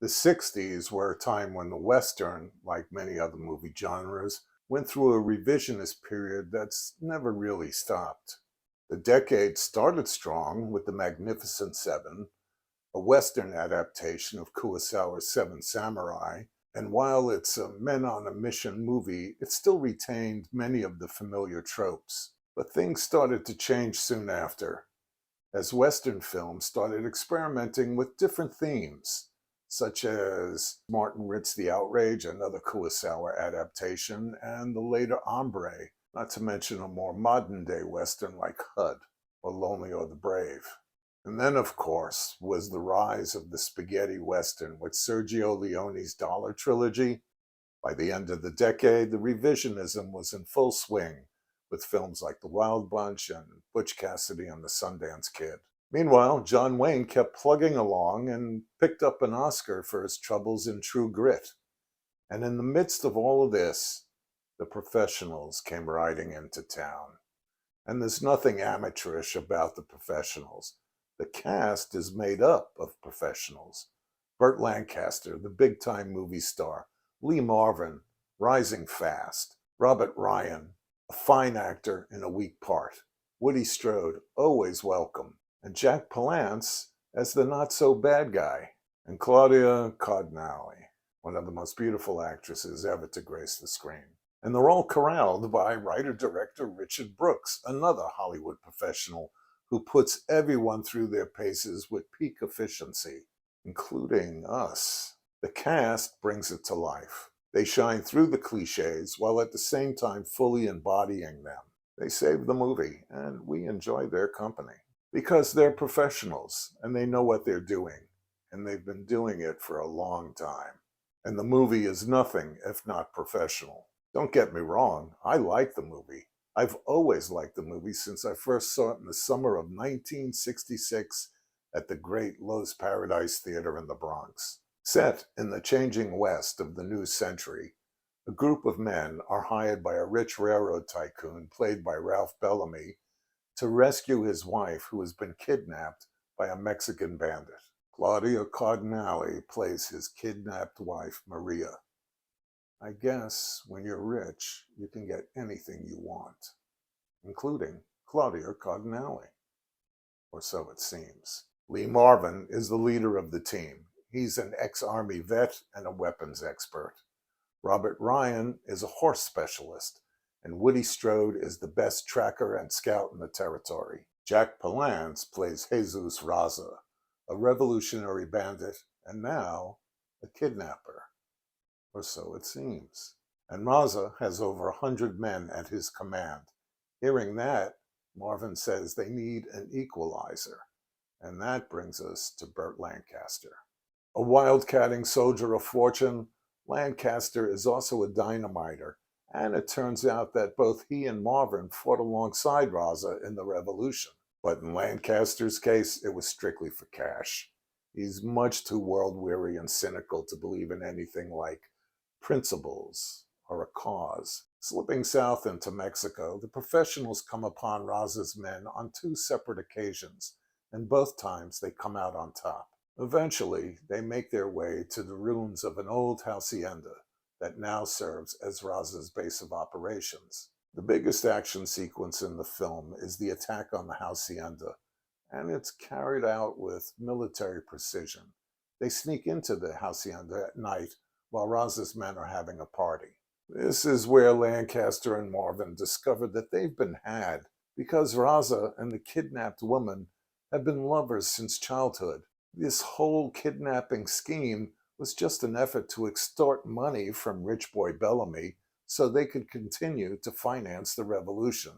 The 60s were a time when the Western, like many other movie genres, went through a revisionist period that's never really stopped. The decade started strong with The Magnificent Seven, a Western adaptation of Kurosawa's Seven Samurai, and while it's a men on a mission movie, it still retained many of the familiar tropes. But things started to change soon after, as Western films started experimenting with different themes, such as Martin Ritt's The Outrage, another Kurosawa adaptation, and the later Hombre, not to mention a more modern day Western like HUD or Lonely or the Brave. And then, of course, was the rise of the spaghetti Western with Sergio Leone's Dollar Trilogy. By the end of the decade, the revisionism was in full swing, with films like The Wild Bunch and Butch Cassidy and the Sundance Kid. Meanwhile, John Wayne kept plugging along and picked up an Oscar for his troubles in True Grit. And in the midst of all of this, the professionals came riding into town. And there's nothing amateurish about the professionals. The cast is made up of professionals. Burt Lancaster, the big time movie star, Lee Marvin, rising fast, Robert Ryan, a fine actor in a weak part, Woody Strode, always welcome, and Jack Palance as the not so bad guy, and Claudia Cardinale, one of the most beautiful actresses ever to grace the screen. And they're all corralled by writer-director Richard Brooks, another Hollywood professional who puts everyone through their paces with peak efficiency, including us. The cast brings it to life. They shine through the cliches while at the same time fully embodying them. They save the movie, and we enjoy their company. Because they're professionals, and they know what they're doing, and they've been doing it for a long time. And the movie is nothing if not professional. Don't get me wrong, I like the movie. I've always liked the movie since I first saw it in the summer of 1966 at the great Loew's Paradise Theater in the Bronx. Set in the changing West of the new century, a group of men are hired by a rich railroad tycoon played by Ralph Bellamy to rescue his wife who has been kidnapped by a Mexican bandit. Claudia Cardinale plays his kidnapped wife, Maria. I guess when you're rich, you can get anything you want, including Claudia Cardinale. Or so it seems. Lee Marvin is the leader of the team. He's an ex-Army vet and a weapons expert. Robert Ryan is a horse specialist, and Woody Strode is the best tracker and scout in the territory. Jack Palance plays Jesus Raza, a revolutionary bandit and now a kidnapper. Or so it seems. And Raza has over 100 men at his command. Hearing that, Marvin says they need an equalizer. And that brings us to Burt Lancaster. A wildcatting soldier of fortune, Lancaster is also a dynamiter, and it turns out that both he and Marvin fought alongside Raza in the Revolution. But in Lancaster's case, it was strictly for cash. He's much too world-weary and cynical to believe in anything like principles or a cause. Slipping south into Mexico, the professionals come upon Raza's men on two separate occasions, and both times they come out on top. Eventually, they make their way to the ruins of an old hacienda that now serves as Raza's base of operations. The biggest action sequence in the film is the attack on the hacienda, and it's carried out with military precision. They sneak into the hacienda at night while Raza's men are having a party. This is where Lancaster and Marvin discover that they've been had, because Raza and the kidnapped woman have been lovers since childhood. This whole kidnapping scheme was just an effort to extort money from rich boy Bellamy so they could continue to finance the revolution.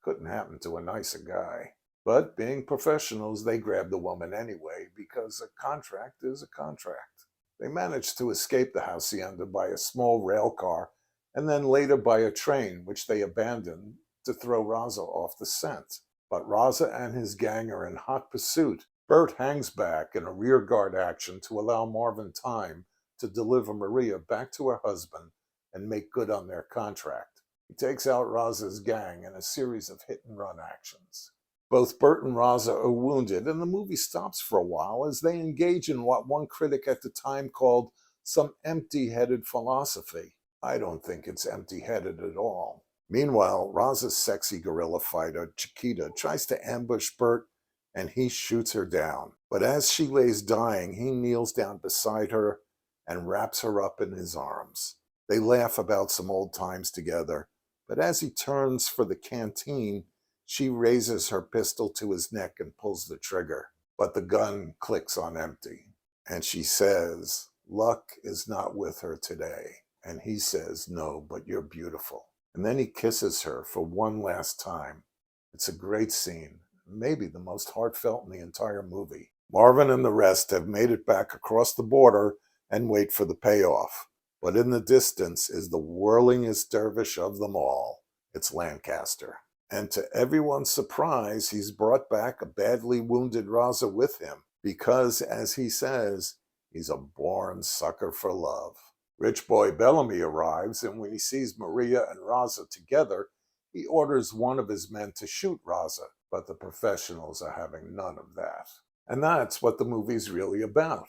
Couldn't happen to a nicer guy. But being professionals, they grab the woman anyway because a contract is a contract. They managed to escape the hacienda by a small rail car and then later by a train, which they abandoned to throw Raza off the scent. But Raza and his gang are in hot pursuit. Burt hangs back in a rearguard action to allow Marvin time to deliver Maria back to her husband and make good on their contract. He takes out Raza's gang in a series of hit-and-run actions. Both Bert and Raza are wounded, and the movie stops for a while as they engage in what one critic at the time called some empty headed philosophy. I don't think it's empty headed at all. Meanwhile, Raza's sexy guerrilla fighter, Chiquita, tries to ambush Bert and he shoots her down. But as she lays dying, he kneels down beside her and wraps her up in his arms. They laugh about some old times together, but as he turns for the canteen, she raises her pistol to his neck and pulls the trigger. But the gun clicks on empty, and she says, "Luck is not with her today." And he says, "No, but you're beautiful." And then he kisses her for one last time. It's a great scene, maybe the most heartfelt in the entire movie. Marvin and the rest have made it back across the border and wait for the payoff. But in the distance is the whirlingest dervish of them all. It's Lancaster. And to everyone's surprise, he's brought back a badly wounded Raza with him because, as he says, he's a born sucker for love. Rich boy Bellamy arrives, and when he sees Maria and Raza together, he orders one of his men to shoot Raza, but the professionals are having none of that. And that's what the movie's really about.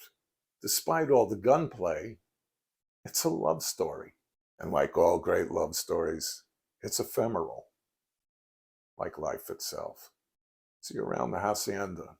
Despite all the gunplay, it's a love story. And like all great love stories, it's ephemeral, like life itself. See you around the hacienda.